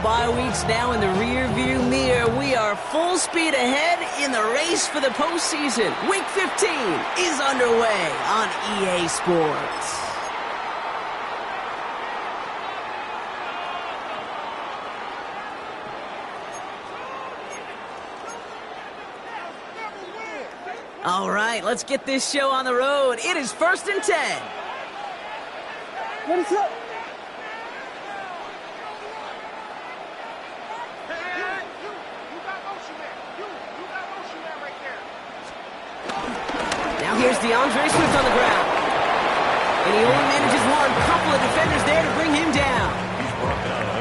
bye weeks now in the rear-view mirror. We are full speed ahead in the race for the postseason. Week 15 is underway on EA Sports. All right, let's get this show on the road. It is 1st and 10. What is up? Now here's DeAndre Swift on the ground. And he only manages one. Couple of defenders there to bring him down.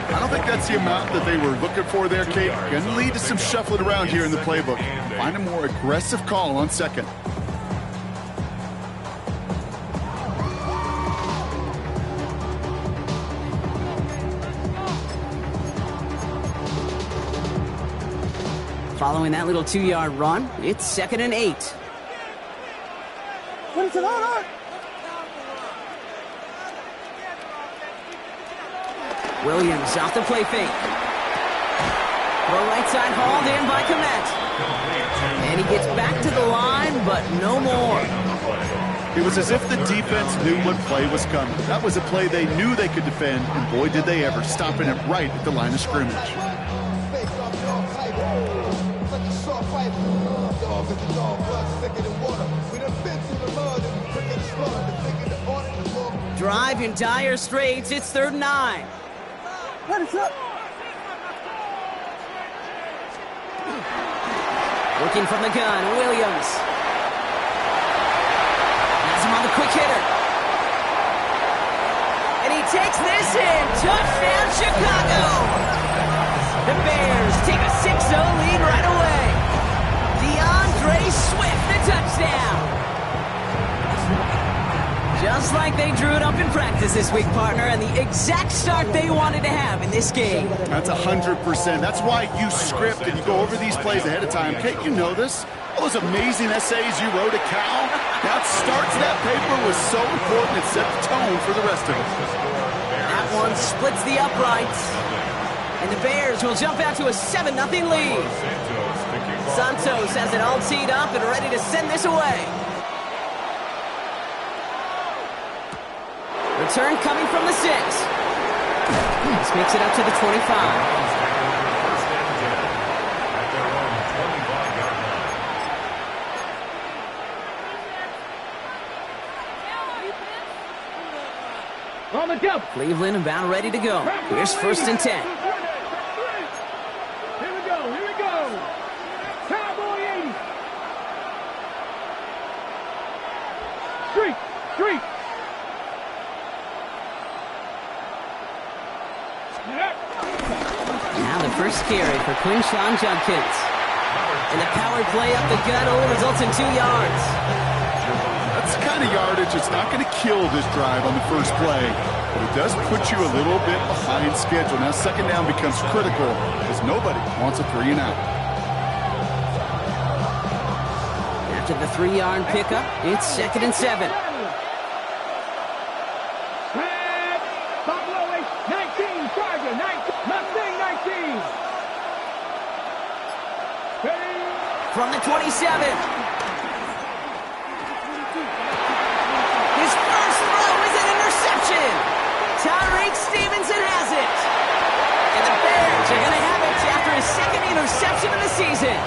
I don't think that's the amount that they were looking for there, Kate. Going to lead to some shuffling around here in the playbook. Find a more aggressive call on second. Following that little 2-yard run, it's 2nd and 8. What is it on? Williams off the play fake. Throw right side hauled in by Komet. And he gets back to the line, but no more. It was as if the defense knew what play was coming. That was a play they knew they could defend, and boy did they ever, stopping it right at the line of scrimmage. Drive in dire straits. It's 3rd and 9. What is up? Looking from the gun, Williams. Has him on the quick hitter. And he takes this in. Touchdown, Chicago. The Bears take a 6-0 lead right away. DeAndre Swift, the touchdown. Just like they drew it up in practice this week, partner, and the exact start they wanted to have in this game. That's 100%. That's why you script and you go over these plays ahead of time. Kate, you know this. All those amazing essays you wrote at Cal, that start to that paper was so important. It set the tone for the rest of us. That one splits the uprights. And the Bears will jump out to a 7-0 lead. Santos has it all teed up and ready to send this away. Return coming from the 6. This makes it up to the 25. On the go. Cleveland about ready to go. Here's 1st and 10. Here we go. Cowboy 80. Street. Now the first carry for Quinshawn Judkins. And the power play up the gut only results in 2 yards. That's the kind of yardage that's not going to kill this drive on the first play, but it does put you a little bit behind schedule. Now 2nd down becomes critical because nobody wants a 3-and-out. After the 3-yard pickup, it's 2nd and 7. From the 27. His first throw is an interception. Tyreek Stevenson has it. And the Bears are going to have it after his 2nd interception of the season.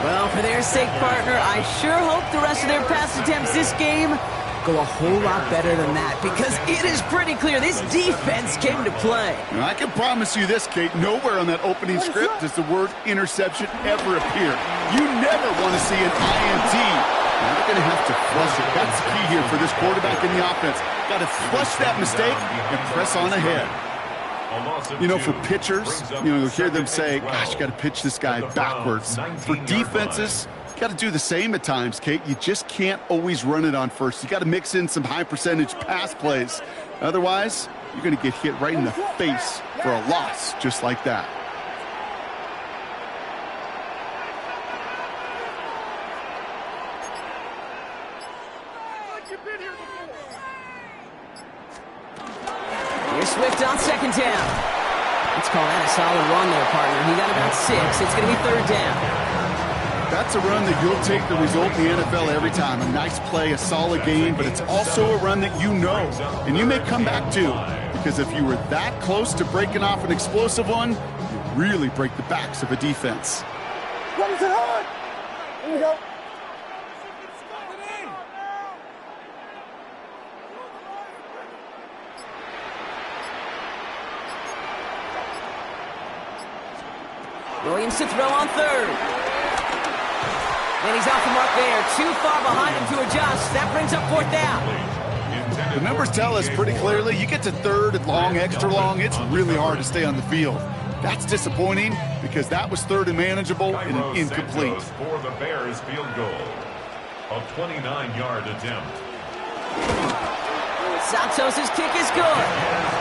Well, for their sake, partner, I sure hope the rest of their pass attempts this game go a whole lot better than that, because it is pretty clear this defense came to play. Now, I can promise you this, Kate, nowhere on that opening script does the word interception ever appear. You never want to see an INT. Now they're going to have to flush it. That's the key here for this quarterback in the offense. Got to flush that mistake and press on ahead. You know, for pitchers, you'll hear them say, gosh, you got to pitch this guy backwards. For defenses, you got to do the same at times, Kate. You just can't always run it on first. You got to mix in some high percentage pass plays. Otherwise, you're going to get hit right in the face for a loss just like that. Here's Swift on 2nd down. Let's call that a solid run there, partner. He got about 6. It's going to be 3rd down. That's a run that you'll take the result in the NFL every time. A nice play, a solid game, but it's also a run that you know, and you may come back to, because if you were that close to breaking off an explosive one, you really break the backs of a defense. What is it hard? Here we go. Williams to throw on 3rd. And he's off the mark there. Too far behind him to adjust. That brings up 4th down. The numbers tell us pretty clearly, you get to 3rd and long, extra long, it's really hard to stay on the field. That's disappointing because that was 3rd and manageable and an incomplete. For the Bears field goal. A 29-yard attempt. Santos' kick is good.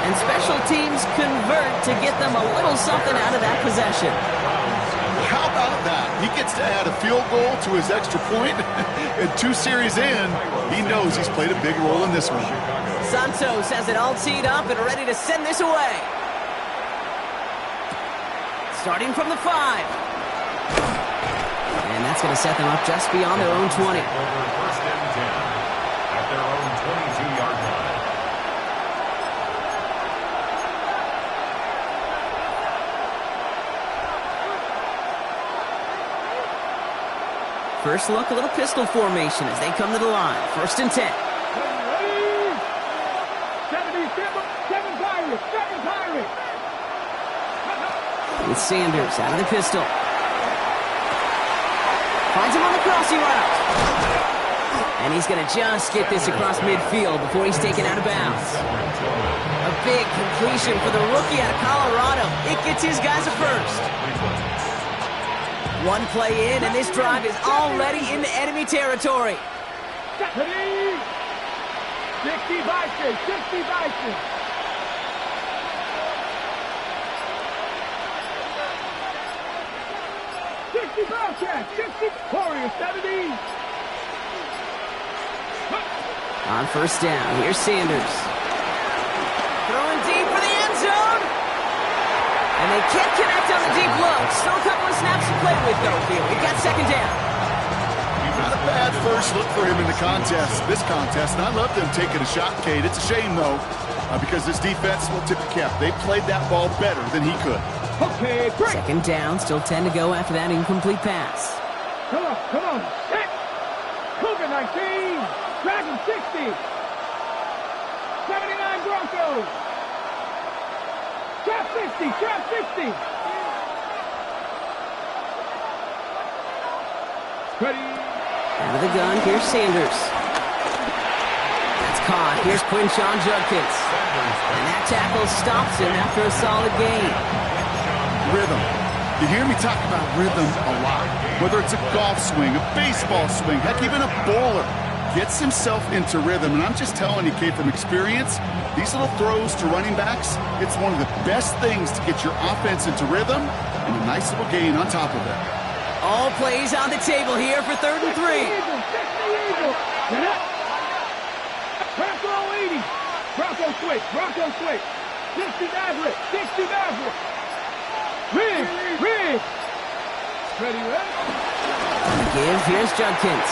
And special teams convert to get them a little something out of that possession. How about that? He gets to add a field goal to his extra point, and 2 series in, he knows he's played a big role in this one. Santos has it all teed up and ready to send this away. Starting from the 5. And that's going to set them up just beyond their own 20. Over 1st and 10 at their own 22-yard line. First look, a little pistol formation as they come to the line. 1st and 10. Ready? 77 Pirates. 7 Pirates. With Sanders out of the pistol. Finds him on the crossing route. And he's going to just get this across midfield before he's taken out of bounds. A big completion for the rookie out of Colorado. It gets his guys a first. One play in, and this drive is already into enemy territory. Ready? 60 Vikings. 60 Vikings. 60 Bobcats. 60 Warriors. 70. On 1st down, here's Sanders. Throwing deep for the end zone. And they can't connect on the deep look. Still a couple of snaps to play with, though, here. We've got 2nd down. Not a bad first look for him in the contest, this contest, and I love them taking a shot, Kate. It's a shame, though, because this defense will tip the cap. They played that ball better than he could. Okay, great. 2nd down, still 10 to go after that incomplete pass. Come on. Hit. COVID-19. Dragon 60. 79 Broncos. Trap 60. Trap 60. Ready. Out of the gun, here's Sanders. That's caught. Here's Quinshawn Judkins. And that tackle stops him after a solid gain. Rhythm. You hear me talk about rhythm a lot. Whether it's a golf swing, a baseball swing, heck, even a bowler gets himself into rhythm. And I'm just telling you, Kate, from experience, these little throws to running backs, it's one of the best things to get your offense into rhythm and a nice little gain on top of it. All plays on the table here for 3rd and 3. Eagle. Bronco 80. Bronco switch. 60 Maverick. Rig. Ready. On the give, here's Judkins.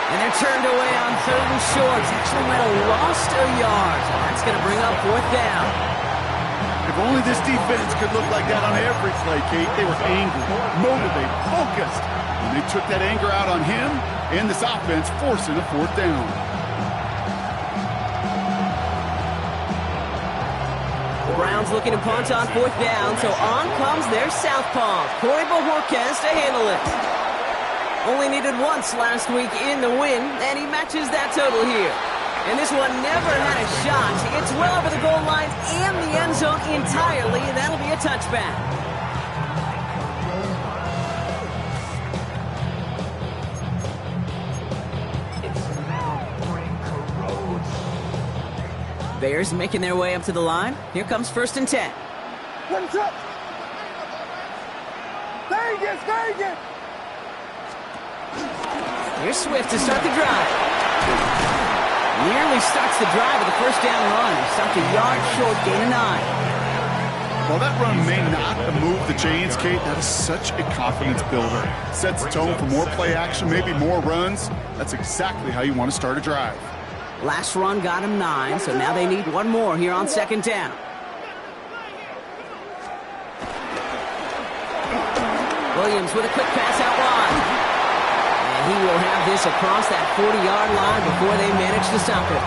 And they're turned away on 3rd and short. Actually might have lost a yard. So that's going to bring up 4th down. If only this defense could look like that on every play, Kate. They were angry, motivated, focused. And they took that anger out on him and this offense, forcing a 4th down. The Browns looking to punt on 4th down, so on comes their southpaw, Corey Bojorquez, to handle it. Only needed once last week in the win, and he matches that total here. And this one never had a shot. It's well over the goal line and the end zone entirely, and that'll be a touchback. Bears making their way up to the line. Here comes 1st and 10. What's up? Vegas. Here's Swift to start the drive. Nearly starts the drive with a 1st down run. Stopped a yard short, gain of 9. While that run may not move the chains, Kate, that is such a confidence builder. Sets the tone for more play action, maybe more runs. That's exactly how you want to start a drive. Last run got him 9, so now they need one more here on second down. Williams with a quick pass out wide. And he will have this across that 40-yard line before they manage to stop it.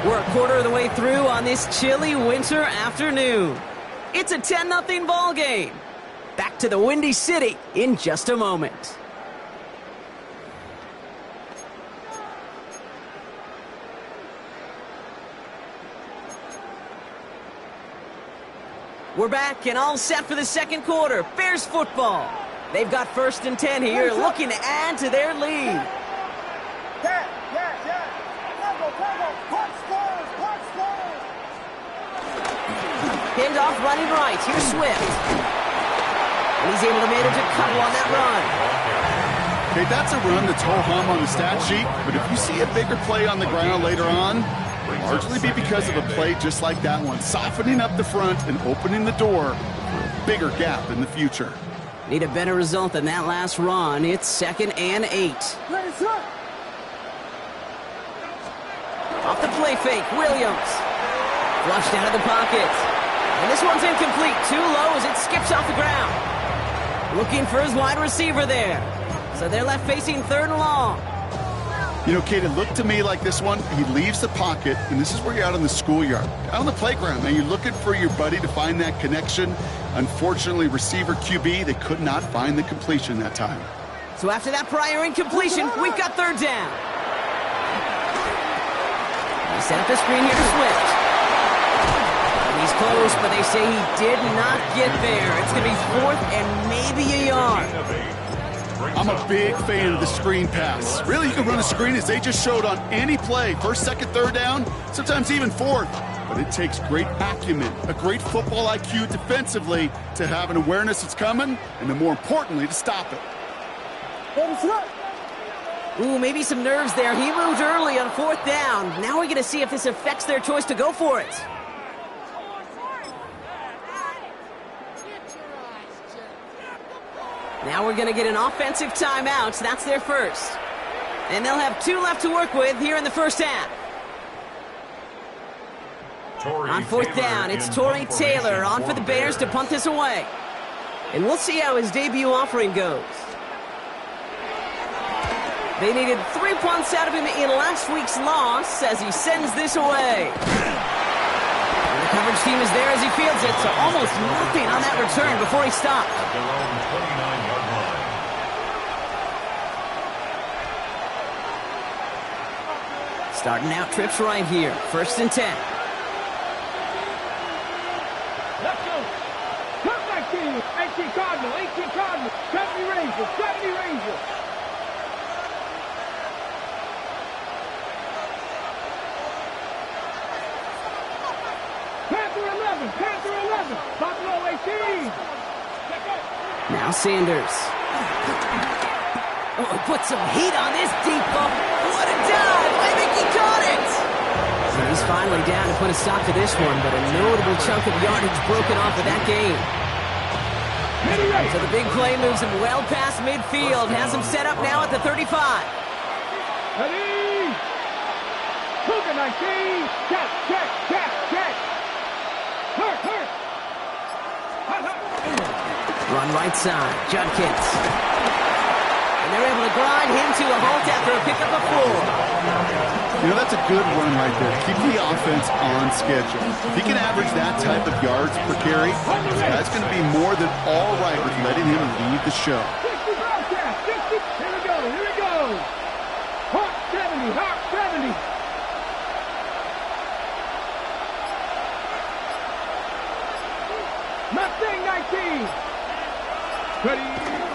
We're a quarter of the way through on this chilly winter afternoon. It's a 10-0 ball game. Back to the Windy City in just a moment. We're back and all set for the second quarter. Bears football. They've got 1st and 10 here, looking to add to their lead. Hand off running right. Here's Swift. And he's able to manage a couple on that run. Okay, that's a run that's ho-hum on the stat sheet, but if you see a bigger play on the ground later on, largely be because of a play just like that one, softening up the front and opening the door for a bigger gap in the future. Need a better result than that last run. It's 2nd and 8. Off the play fake, Williams. Flushed out of the pocket. And this one's incomplete. Too low as it skips off the ground. Looking for his wide receiver there. So they're left facing 3rd and long. You know, Kate, it looked to me like this one, he leaves the pocket, and this is where you're out on the schoolyard, out on the playground, and you're looking for your buddy to find that connection. Unfortunately, receiver QB, they could not find the completion that time. So after that prior incompletion, we've got 3rd down. They set up the screen here to Swift. He's close, but they say he did not get there. It's going to be 4th and maybe a yard. I'm a big fan of the screen pass. Really, you can run a screen as they just showed on any play. 1st, 2nd, 3rd down, sometimes even 4th. But it takes great acumen, a great football IQ defensively to have an awareness it's coming, and then more importantly, to stop it. Ooh, maybe some nerves there. He moved early on 4th down. Now we're going to see if this affects their choice to go for it. Now we're going to get an offensive timeout. That's their first. And they'll have 2 left to work with here in the first half. On 4th down, it's Torrey Taylor on for the Bears to punt this away. And we'll see how his debut offering goes. They needed 3 punts out of him in last week's loss as he sends this away. And the coverage team is there as he fields it, so almost nothing on that return before he stopped. At their own 29-yard line. Starting out trips right here. 1st and 10. Let's go. Come back to you. 18 Cardinal, 18 Cardinal. 70 Rangers, 70 Rangers. Panther 11, Buffalo 18. Now Sanders. Oh, he put some heat on this deep ball. What a dive! I think he caught it! So he's finally down to put a stop to this one, but a notable chunk of yardage broken off of that game. So the big play moves him well past midfield, has him set up now at the 35. Ready? Cougar 19. Check, check, check, check. Hurt. Run right side, Judkins. And they're able to grind him to a halt after a pickup of 4. You know, that's a good run right there. Keep the offense on schedule. If he can average that type of yards per carry, that's going to be more than all right with letting him lead the show. 60 broadcast, 60. Here we go. Hawk 70. Mustang 19. Ready.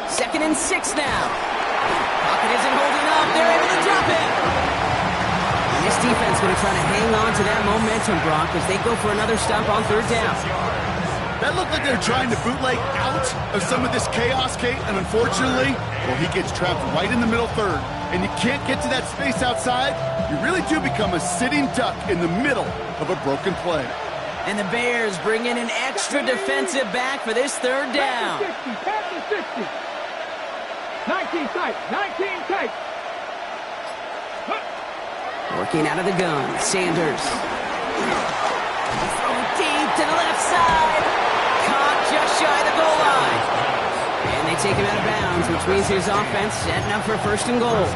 2nd and 6 now. Pocket isn't holding up. They're able to drop it. And this defense going to try to hang on to that momentum, Brock, as they go for another stop on 3rd down. That looked like they're trying to bootleg out of some of this chaos, Kate, and unfortunately, well, he gets trapped right in the middle third, and you can't get to that space outside. You really do become a sitting duck in the middle of a broken play. And the Bears bring in an extra defensive back for this third down. 60. 19 tight, 19 tight. Working out of the gun, Sanders. Throw deep to the left side. Caught just shy of the goal line. And they take him out of bounds, which means his offense setting up for first and goal.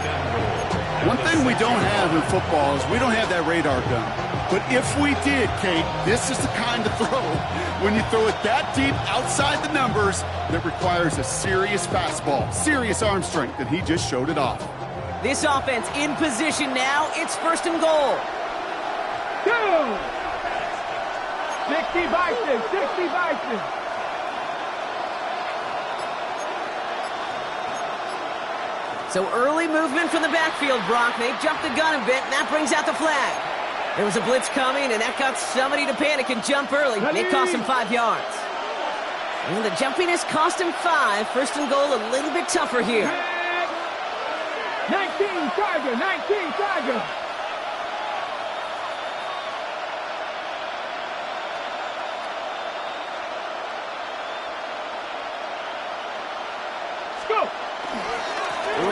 One thing we don't have in football is we don't have that radar gun. But if we did, Kate, this is the kind of throw, when you throw it that deep outside the numbers, that requires a serious fastball, serious arm strength, and he just showed it off. This offense in position now. It's first and goal. 2. 60 Bison, 60 Bison. So early movement from the backfield, Brock. They jumped the gun a bit, and that brings out the flag. There was a blitz coming, and that got somebody to panic and jump early. It cost him 5 yards. And the jumpiness cost him 5. First and goal, a little bit tougher here. 19 Tiger, 19 Tiger. Go.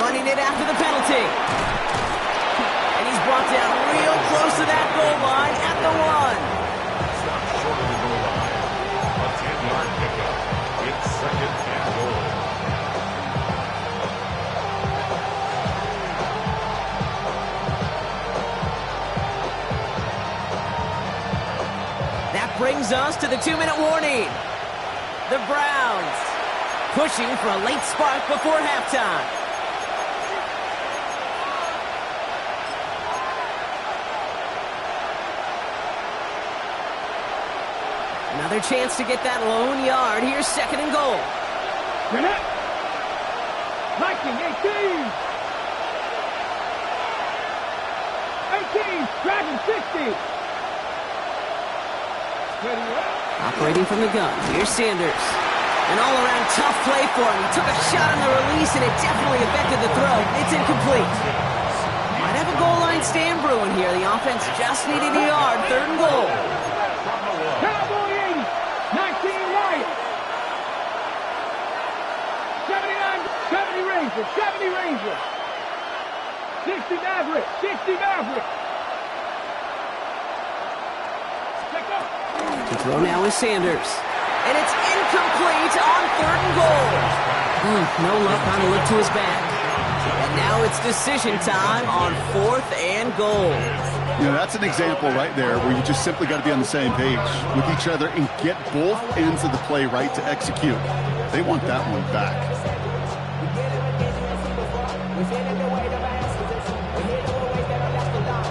Running it after the penalty. And he's brought down real close to that goal line at the 1. Stop short of the goal line. A 10-yard pickup. It's second and goal. That brings us to the 2-minute warning. The Browns pushing for a late spark before halftime. Another chance to get that lone yard. Here's second and goal. Viking, 18. 18, Dragon, 60. Operating from the gun. Here's Sanders. An all-around tough play for him. He took a shot on the release, and it definitely affected the throw. It's incomplete. Might have a goal line stand brewing here. The offense just needed a yard. Third and goal. Cowboy 80, 19 Riot. 79, 70 Ranger, 70 Ranger. 60 Maverick, 60 Maverick. The throw now is Sanders. And it's incomplete on third and goal. No luck on a look to his back. And now it's decision time on fourth and goal. You know, that's an example right there where you just simply got to be on the same page with each other and get both ends of the play right to execute. They want that one back.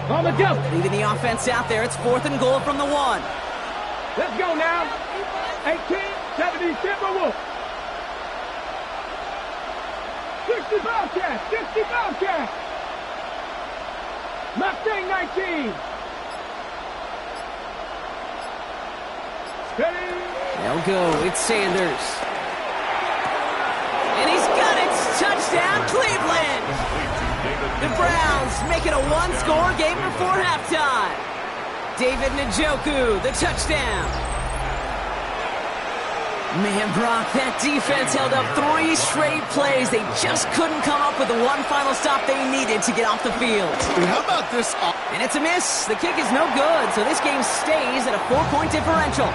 On the jump. Leaving the offense out there. It's fourth and goal from the 1. Let's go now. 18, 70 Timberwolf. 60 Bobcat, 60 Bobcat. Mustang 19. Steady. They'll go. It's Sanders. And he's got it. Touchdown, Cleveland. The Browns make it a one-score game before halftime. David Njoku, the touchdown. Man, Brock, that defense held up 3 straight plays. They just couldn't come up with the one final stop they needed to get off the field. And how about this? And it's a miss. The kick is no good, so this game stays at a 4-point differential.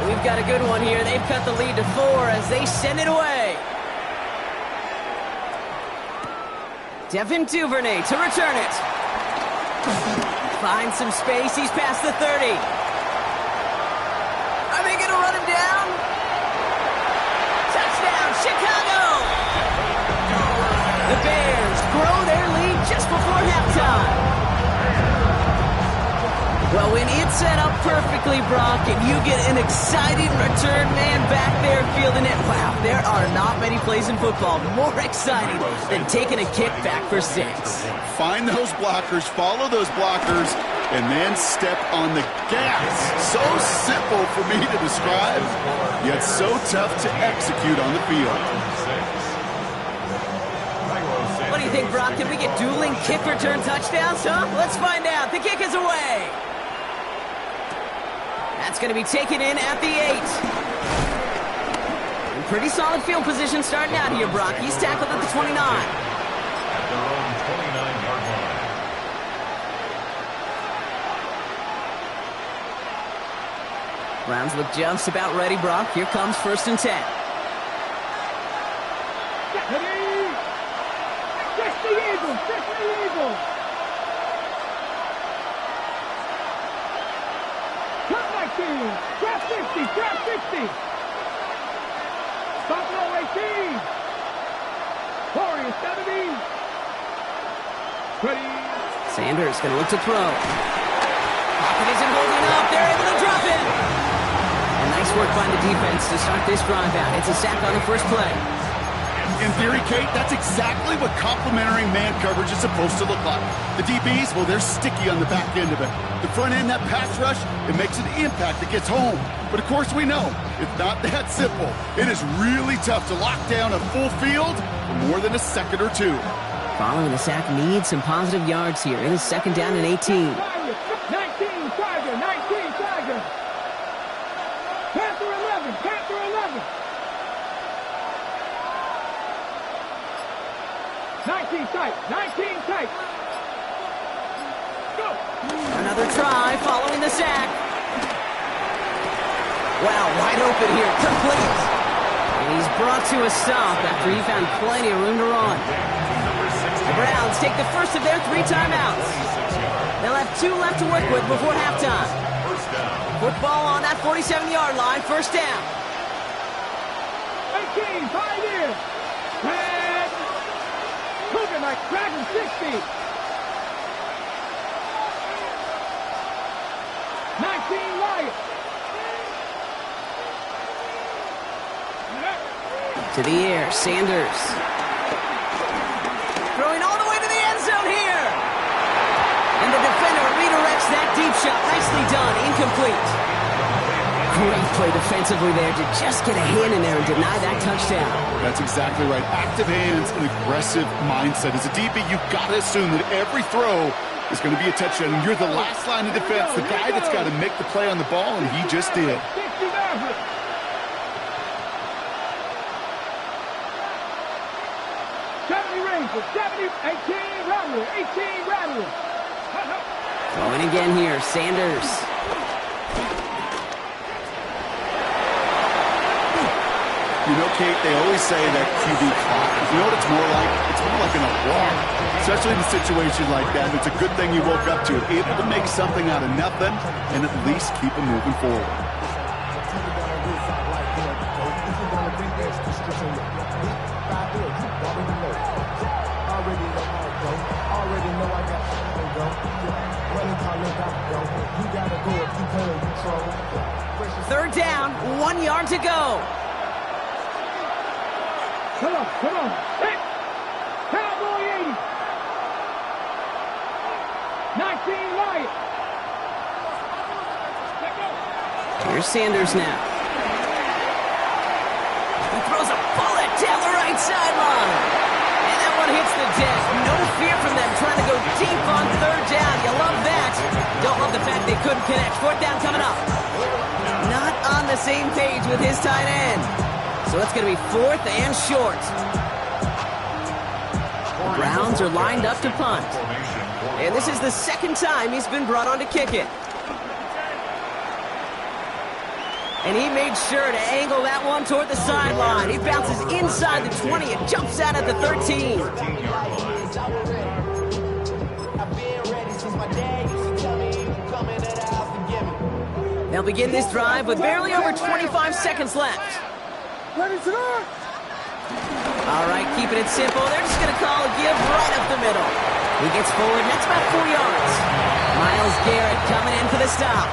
We've got a good one here. They've cut the lead to 4 as they send it away. Devin Duvernay to return it. Finds some space. He's past the 30. Are they going to run him down? Touchdown, Chicago! The Bears grow their lead just before halftime. Well, when it's set up perfectly, Brock, and you get an exciting return man back there field and it. Wow, there are not many plays in football more exciting than taking a kick back for 6. Find those blockers, follow those blockers, and then step on the gas. So simple for me to describe, yet so tough to execute on the field. What do you think, Brock? Can we get dueling kick return touchdowns, huh? Let's find out. The kick is away. That's going to be taken in at the 8. In pretty solid field position starting out here, Brock. He's tackled at the 29. At their own 29-yard line. Browns look just about ready, Brock. Here comes 1st and 10. Catch the Eagles! Catch the Eagles! Cut my team! Trap 50! Trap 50! Buffalo 18! Warriors 70! Ready! Sanders going to look to throw. Pocket isn't holding up. They're able to drop it. And nice work by the defense to start this drive out. It's a sack on the first play. In theory, Kate, that's exactly what complementary man coverage is supposed to look like. The DBs, well, they're sticky on the back end of it. The front end, that pass rush, it makes an impact that gets home. But of course we know, it's not that simple. It is really tough to lock down a full field for more than a second or two. Following the sack needs some positive yards here. It is 2nd down and 18. 19 Tiger! 19 Tiger! Panther 11! Panther 11! 19 tight! 19 tight! Go! Another try following the sack. Wow, wide open here. Complete. And he's brought to a stop after he found plenty of room to run. The Browns take the first of their 3 timeouts. They'll have 2 left to work with before halftime. Football on that 47-yard line. 1st down. 18, 5 in. Red. Moving like Dragon 60. 19 Lions. To the air, Sanders. Throwing all the way to the end zone here. And the defender redirects that deep shot. Nicely done. Incomplete. Great play defensively there to just get a hand in there and deny that touchdown. That's exactly right. Active hands and aggressive mindset. As a DB, you've got to assume that every throw is going to be a touchdown. And you're the last line of defense, the guy that's got to make the play on the ball, and he just did. 70, 18 Rattler, 18 Rattler. Throwing again here, Sanders. You know, Kate, they always say that QB clock. You know what it's more like? It's more like an alarm. Especially in a situation like that. It's a good thing you woke up to it. Able to make something out of nothing and at least keep it moving forward. Third down, 1 yard to go. Come on, come on. Hey! Cowboy 80. 19 Lions. Here's Sanders now. He throws a bullet down the right sideline. And that one hits the deck. No fear from them trying to go deep on 3rd down. You love that. Don't love the fact they couldn't connect. 4th down coming up. Not on the same page with his tight end. So it's going to be 4th and short. The Browns are lined up to punt. And this is the 2nd time he's been brought on to kick it. And he made sure to angle that one toward the sideline. He bounces inside the 20 and jumps out at the 13. They'll begin this drive with barely over 25 seconds left. Ready to go. All right, keeping it simple. They're just going to call a give right up the middle. He gets forward, and that's about 4 yards. Myles Garrett coming in for the stop.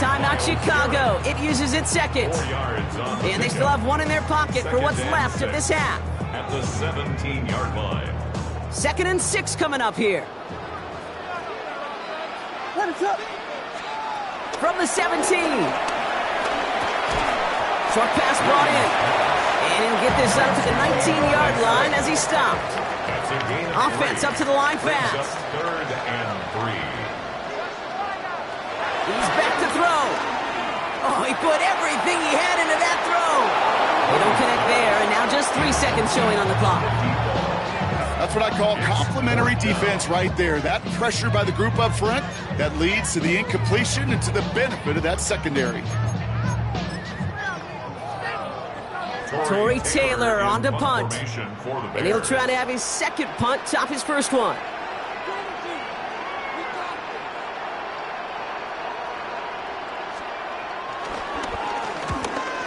Timeout Chicago. It uses its second. 4 yards on the And they still pickup. have one in their pocket for what's left of this half. At the 17-yard line. 2nd and 6 coming up here. From the 17. Short pass brought in. And he'll get this up to the 19-yard line as he stopped. That's a gain of Offense 3. up to the line Brings up fast. 3rd and 3. He's back to throw. Oh, he put everything he had into that throw. They don't connect there, and now just 3 seconds showing on the clock. That's what I call complimentary defense right there. That pressure by the group up front, that leads to the incompletion and to the benefit of that secondary. Torrey Taylor on to punt. For the And he'll Bears. try to have his second punt top his first one.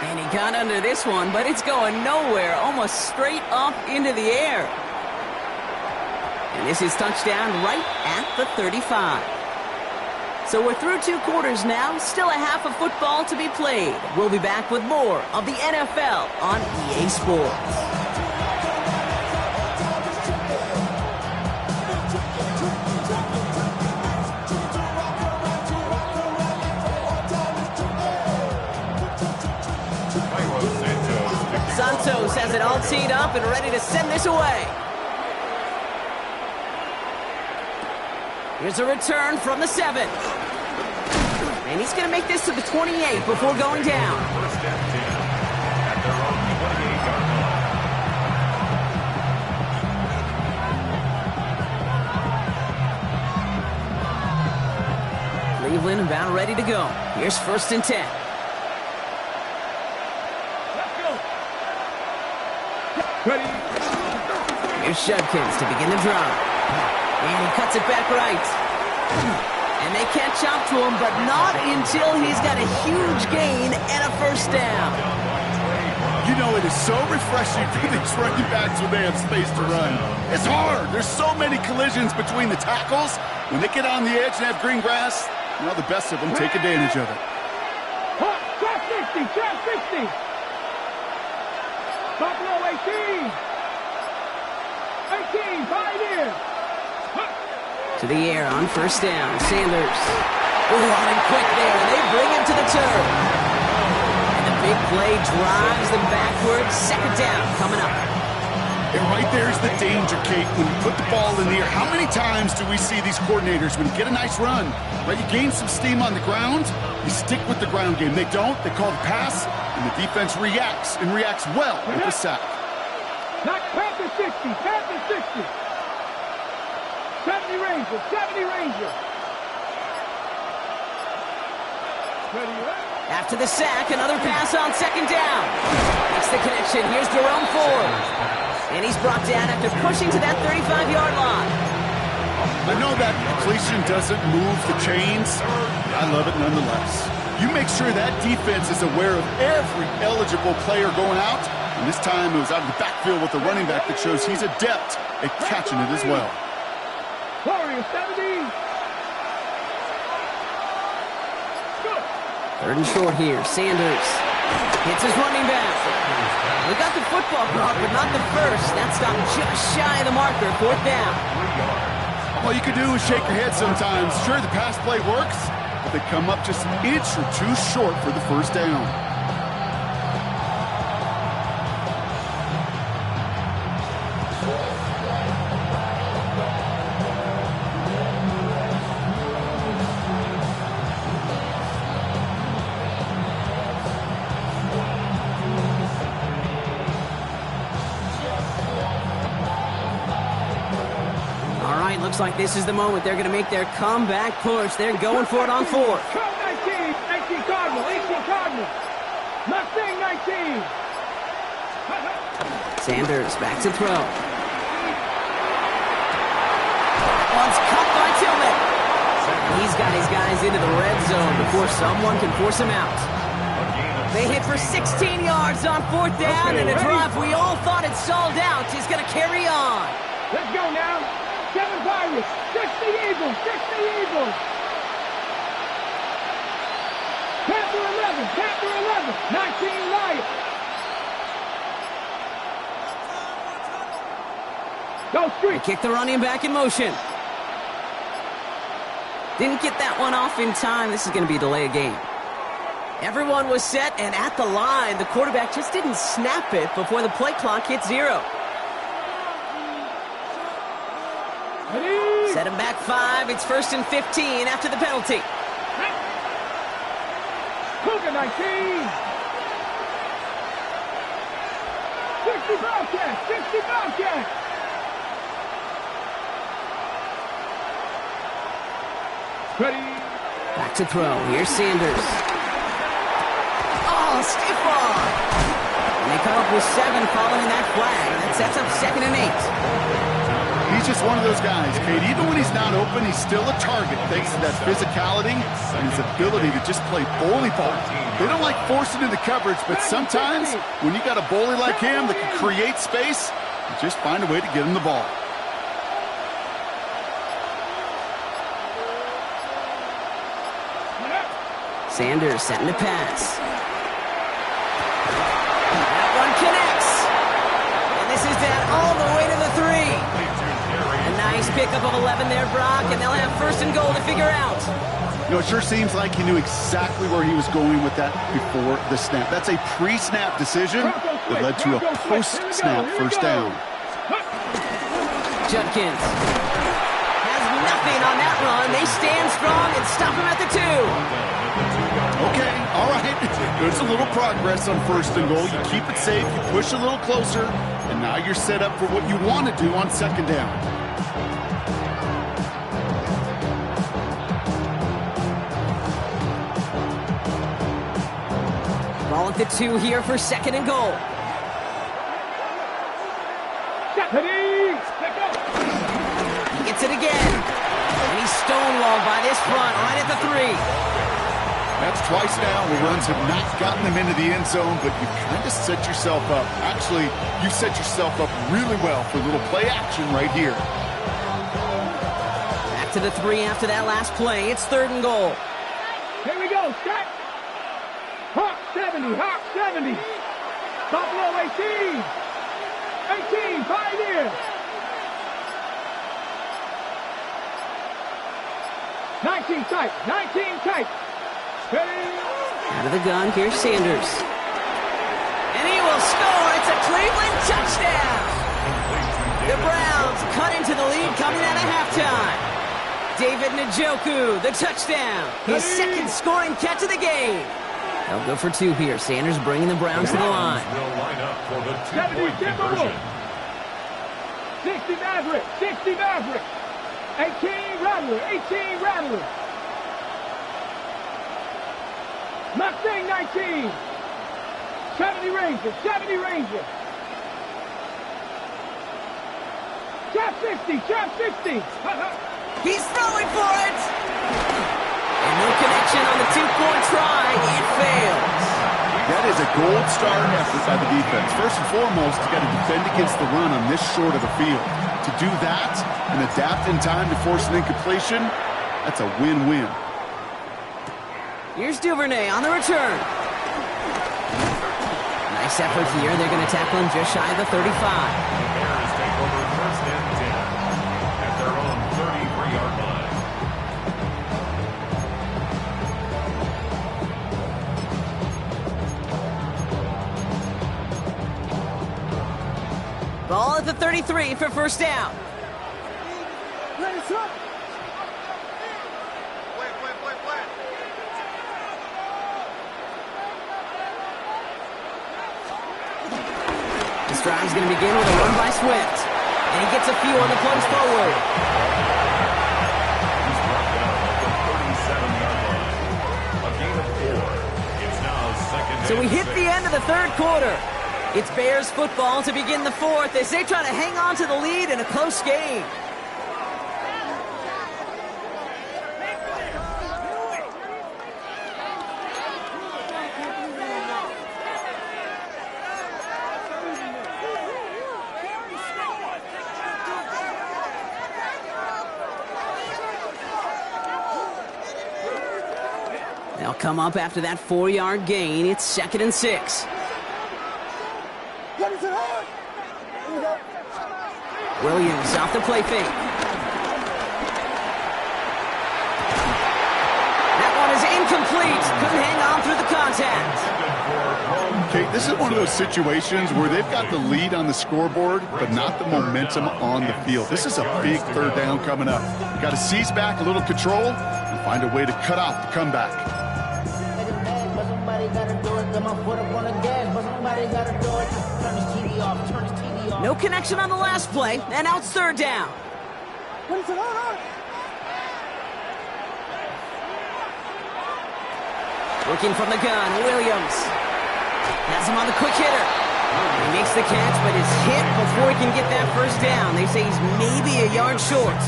And he got under this one, but it's going nowhere, almost straight up into the air. And this is touchdown right at the 35. So we're through 2 quarters now, still a half of football to be played. We'll be back with more of the NFL on EA Sports. Santos has it all teed up and ready to send this away. Here's a return from the 7. And he's going to make this to the 28 before going down. First and 10 at their own 28-yard line. Cleveland about ready to go. Here's 1st and 10. Ready. Here's Judkins to begin the drive. And he cuts it back right. And they catch up to him, but not until he's got a huge gain and a first down. You know, it is so refreshing for these running backs when they have space to run. It's hard. There's so many collisions between the tackles. When they get on the edge and have green grass, well, the best of them take advantage of it. Trap 60, trap 60. Buffalo 18. 18, Pioneers. To the air on first down. Sanders. Oh, on him quick there, and they bring him to the turf. And the big play drives them backwards. 2nd down coming up. And right there's the danger, Kate. When you put the ball in the air, how many times do we see these coordinators, when you get a nice run, right, you gain some steam on the ground, you stick with the ground game. They don't. They call the pass, and the defense reacts, and reacts well with the sack. Not Panther 60, Panther 60. 70 Rangers, 70 Rangers. Ready, right? After the sack, another pass on 2nd down. Makes the connection. Here's Jerome Ford. And he's brought down after pushing to that 35-yard line. I know that completion doesn't move the chains. I love it nonetheless. You make sure that defense is aware of every eligible player going out. And this time it was out of the backfield with the running back that shows he's adept at catching it as well. Warriors 70. 3rd and short here. Sanders hits his running back. We got the football block, but not the first. That stopped just shy of the marker. 4th down. All you can do is shake your head sometimes. Sure, the pass play works, but they come up just an inch or 2 short for the first down. Looks like this is the moment they're going to make their comeback push. They're going for it on 4th. 19, 19 Cardinal, 18 Cardinal. Mustang 19. Sanders back to throw. Once cut by Tillman. He's got his guys into the red zone before someone can force him out. They hit for 16 yards on 4th down, and a drive we all thought had stalled out is going to carry on. Let's go now. 7 Pirates, 60 Eagles, 60 Eagles. Chapter 11. Chapter 11. 19 Lions. Go They street. kick the running back in motion. Didn't get that one off in time. This is going to be a delay of game. Everyone was set and at the line. The quarterback just didn't snap it before the play clock hit 0. Ready? Set him back 5. It's 1st and 15 after the penalty. Cougar 19. 60 Bobcats. 60 Bobcats. Ready? Back to throw. Here's Sanders. Oh, stiff arm. And they come up with 7 following that flag. That sets up 2nd and 8. He's just one of those guys, Kate. Even when he's not open, he's still a target thanks to that physicality and his ability to just play bully ball. They don't like forcing into coverage, but sometimes when you got a bully like him that can create space, you just find a way to get him the ball. Sanders setting the pass. That one connects. And this is down all the way to the 3. A nice pickup of 11 there, Brock, and they'll have 1st and goal to figure out. You know, it sure seems like he knew exactly where he was going with that before the snap. That's a pre-snap decision that led to a post-snap first down. Judkins has nothing on that run. They stand strong and stop him at the 2. Okay, all right. There's a little progress on 1st and goal. You keep it safe, you push a little closer, and now you're set up for what you want to do on 2nd down. Ball at the 2 here for 2nd and goal. Ready? Let go. He gets it again. And he's stonewalled by this front right at the 3. That's twice now where runs have not gotten them into the end zone, but you kind of set yourself up. Actually, you set yourself up really well for a little play action right here. Back to the 3 after that last play. It's 3rd and goal. Here we go. Set. Hawk 70. Hawk 70. Buffalo 18. 18. Pioneer. 19 tight. 19 tight. Out of the gun, here's Sanders. And he will score. It's a Cleveland touchdown. The Browns cut into the lead coming out of halftime. David Njoku, the touchdown. His 2nd scoring catch of the game. They'll go for 2 here. Sanders bringing the Browns to the line. Will line up for the 70 2-point conversion. 60 Maverick. 60 Maverick. 18 Rattler. 18 Rattler. Mustang 19. 70 Ranger. 70 Ranger. Trap 60. Trap 60. He's throwing for it. And no connection on the 2-point try. It fails. That is a gold star effort by the defense. First and foremost, you got to defend against the run on this short of the field. To do that and adapt in time to force an incompletion, that's a win-win. Here's Duvernay on the return. Nice effort here. They're going to tackle him just shy of the 35. The Bears take over 1st and 10 at their own 33-yard line. Ball at the 33 for 1st down. This drive's going to begin with a run by Swift. And he gets a few on the plunge forward. He's brought down at the 37-yard line. A gain of 4. It's now 2nd So we and hit 6. the end of the 3rd quarter. It's Bears football to begin the 4th as they try to hang on to the lead in a close game. They'll come up after that 4-yard gain. It's 2nd and 6. Williams off the play fake. That one is incomplete. Couldn't hang on through the contact. Okay, this is one of those situations where they've got the lead on the scoreboard, but not the momentum on the field. This is a big 3rd down coming up. Got to seize back a little control and find a way to cut off the comeback. No connection on the last play, and now it's 3rd down. Looking from the gun, Williams has him on the quick hitter. He makes the catch, but is hit before he can get that 1st down. They say he's maybe a yard short.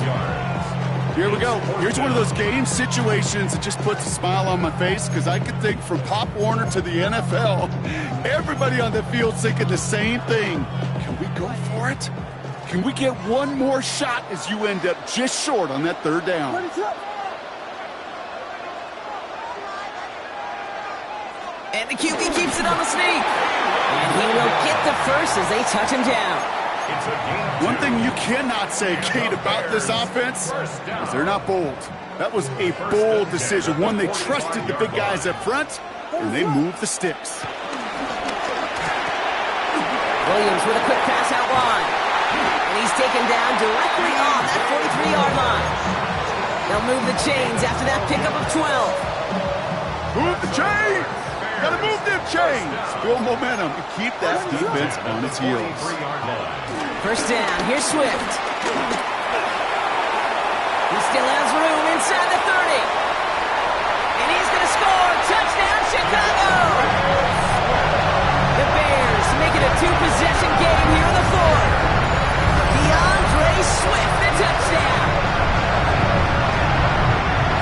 Here we go. Here's one of those game situations that just puts a smile on my face, because I could think from Pop Warner to the NFL, everybody on the field's thinking the same thing. Can we go for it? Can we get one more shot as you end up just short on that 3rd down? And the QB keeps it on the sneak. And he will get the first as they touch him down. One thing you cannot say, Kate, about this offense is they're not bold. That was a bold decision. One, they trusted the big guys up front, and they moved the sticks. Williams with a quick pass out wide. And he's taken down directly on that 43-yard line. They'll move the chains after that pickup of 12. Move the chains! Gotta move them chains! Build momentum and keep that defense on its heels. 1st down, here's Swift. He still has room inside the 30. And he's gonna score! Touchdown, Chicago! The Bears make it a 2-possession game here in the 4th. DeAndre Swift, the touchdown!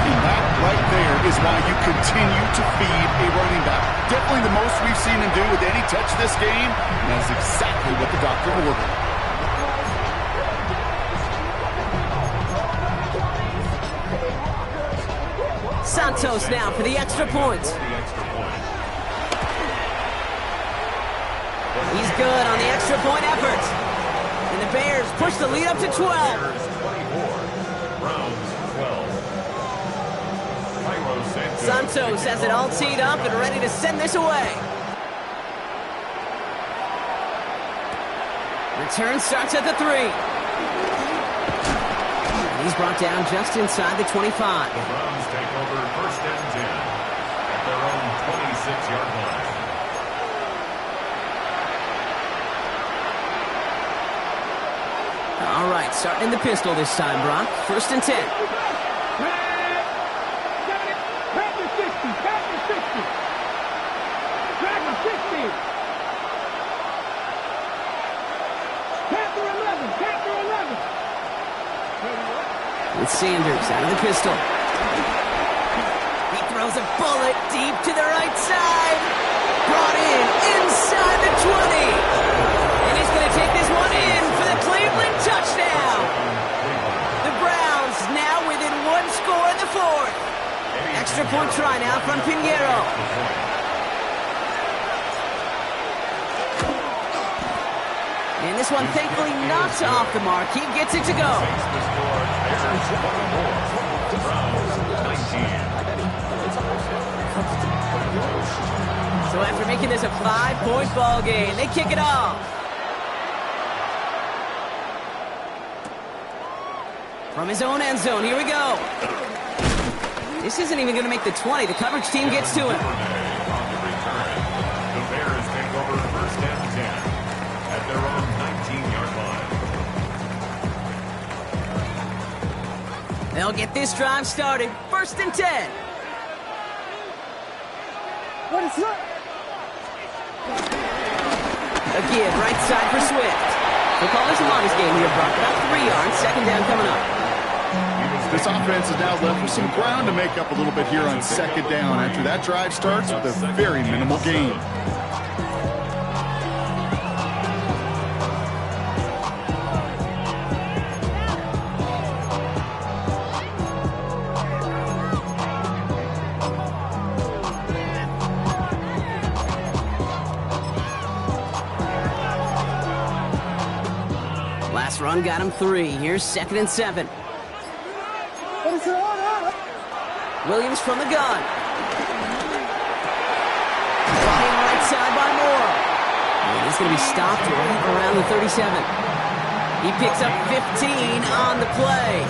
And that right there is why you continue to feed a running back. Definitely the most we've seen him do with any touch this game, and that's exactly what the doctor ordered. Santos now for the extra point. He's good on the extra point effort. And the Bears push the lead up to 12. Santos has it all teed up and ready to send this away. Return starts at the 3. And he's brought down just inside the 25. The Browns take over 1st and 10 at their own 26-yard line. All right, starting in the pistol this time, Brock. 1st and 10. With Sanders out of the pistol. He throws a bullet deep to the right side. Brought in inside the 20. And he's going to take this one in for the Cleveland touchdown. The Browns now within 1 score in the 4th. Extra point try now from Pinheiro. And this one thankfully not off the mark. He gets it to go. So after making this a 5-point ball game, they kick it off. From his own end zone, here we go. This isn't even going to make the 20. The coverage team gets to him. The Bears take over 1st and 10 at their own 19-yard line. They'll get this drive started. 1st and 10. Again, right side for Swift. We'll call this a longest game here, Brock. About 3 yards. 2nd down coming up. This offense is now left with some ground to make up a little bit here on 2nd down after that drive starts with a very minimal gain. Pass run got him 3. Here's 2nd and 7. Williams from the gun. Running right side by Moore. And he's going to be stopped right around the 37. He picks up 15 on the play.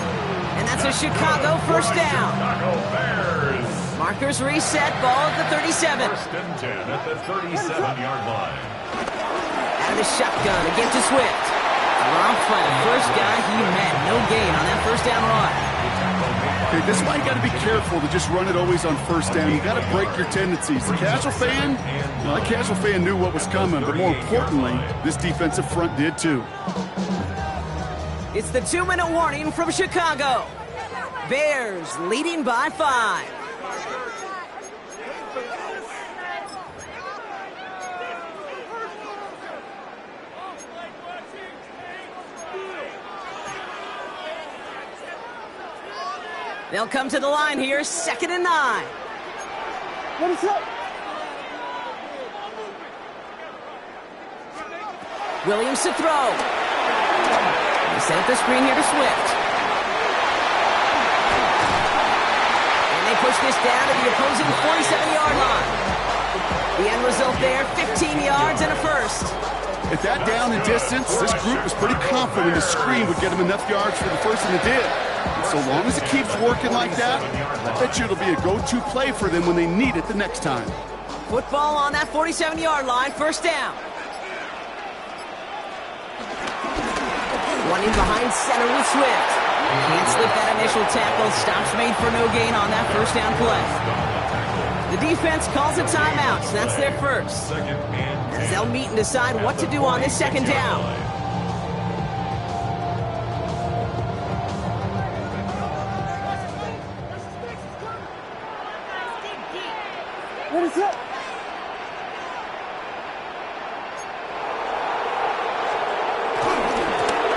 And that's a Chicago first down. Chicago Bears. Markers reset, ball at the 37. First and 10 at the 37-yard line. Out of the shotgun, again to Swift. Dropped by the first guy he met. No gain on that first down run. Okay, this is why you got to be careful to just run it always on first down. You got to break your tendencies. The casual fan, well, the casual fan knew what was coming, but more importantly, this defensive front did too. It's the 2-minute warning from Chicago. Bears leading by 5. They'll come to the line here, 2nd and 9. What is up? Williams to throw. They set up the screen here to Swift. And they push this down to the opposing 47-yard line. The end result there, 15 yards and a first. At that down and distance, this group was pretty confident the screen would get them enough yards for the first, and it did. And so long as it keeps working like that, I bet you it'll be a go-to play for them when they need it the next time. Football on that 47-yard line, first down. Running behind center with Swift. Can't slip that initial tackle. Stops made for no gain on that first down play. The defense calls a timeout, so that's their first. As they'll meet and decide what to do on this second down. What is up?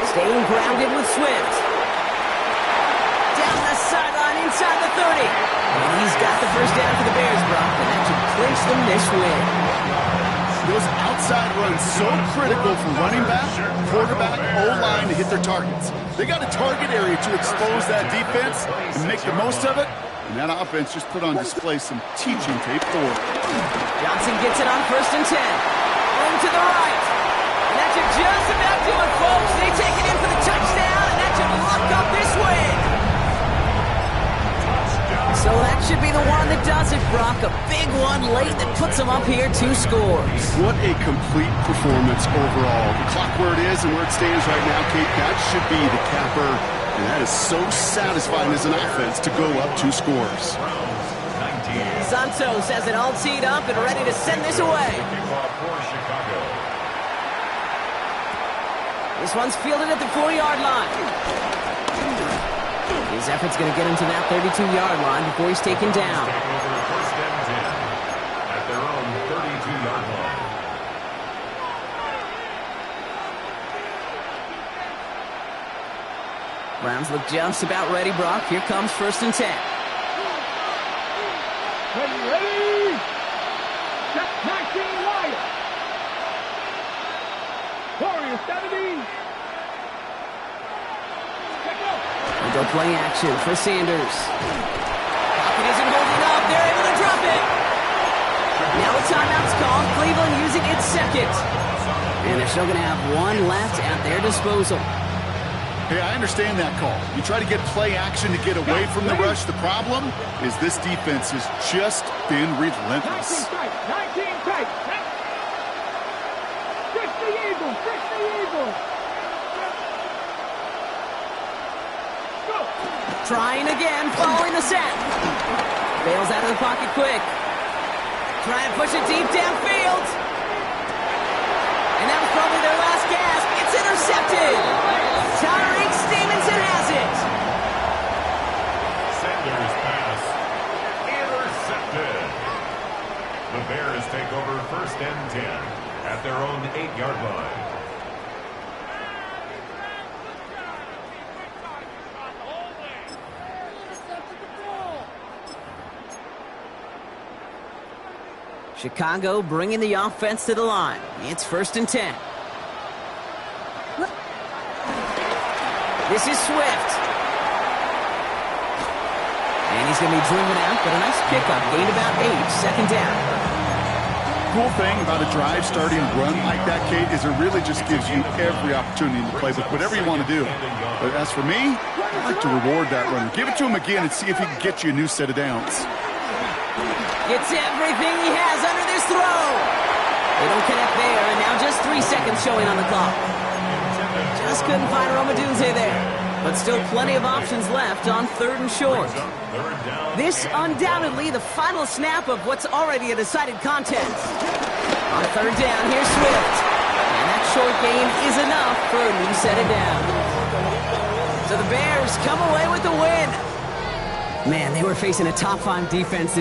Staying grounded with Swift. Down the sideline inside the 30. And he's got the first down for the Bears, Brock, and that should clinch them this win. Those outside runs so critical for running back, quarterback, O-line to hit their targets. They got a target area to expose that defense and make the most of it. And that offense just put on display some teaching tape for it. Johnson gets it on 1st and 10. Room to the right. And that should just about do it, folks. They take it in for the touchdown, and that should lock up this win. So that should be the one that does it, Brock. A big one late that puts them up here 2 scores. What a complete performance overall. The clock where it is and where it stands right now, Kate, that should be the capper. And that is so satisfying as an offense to go up 2 scores. Santos has it all teed up and ready to send this away. This one's fielded at the 4-yard line. His effort's going to get him to that 32-yard line before he's taken down. First and 10 at their own 32-yard line. Browns look just about ready, Brock. Here comes 1st and 10. Ready? Set 19 wide. Warrior 70. They'll go play action for Sanders. Pocket isn't holding up. They're able to drop it. Now a timeout's called. Cleveland using its second. And they're still going to have 1 left at their disposal. Hey, I understand that call. You try to get play action to get away from the rush. The problem is this defense has just been relentless. 19 tight. Trick the Eagles. Trick the Eagles. Go. Trying again, following the set. Bails out of the pocket quick. Try and push it deep downfield. And that was probably their last gasp. It's intercepted. Tyreek Stevenson has it. Sanders pass intercepted. The Bears take over 1st and 10 at their own 8-yard line. Chicago bringing the offense to the line. It's 1st and 10. This is Swift. And he's going to be driven out, but a nice pickup. Gained about 8, second down. Cool thing about a drive starting run like that, Kate, is it really just gives you every opportunity in the playbook, whatever you want to do. But as for me, I like to reward that runner. Give it to him again and see if he can get you a new set of downs. Gets everything he has under this throw. They don't connect there, and now just 3 seconds showing on the clock. Just couldn't find Romadunze there. But still plenty of options left on 3rd and short. This undoubtedly the final snap of what's already a decided contest. On 3rd down, here's Swift. And that short gain is enough for a new set of downs. So the Bears come away with the win. Man, they were facing a top 5 defense.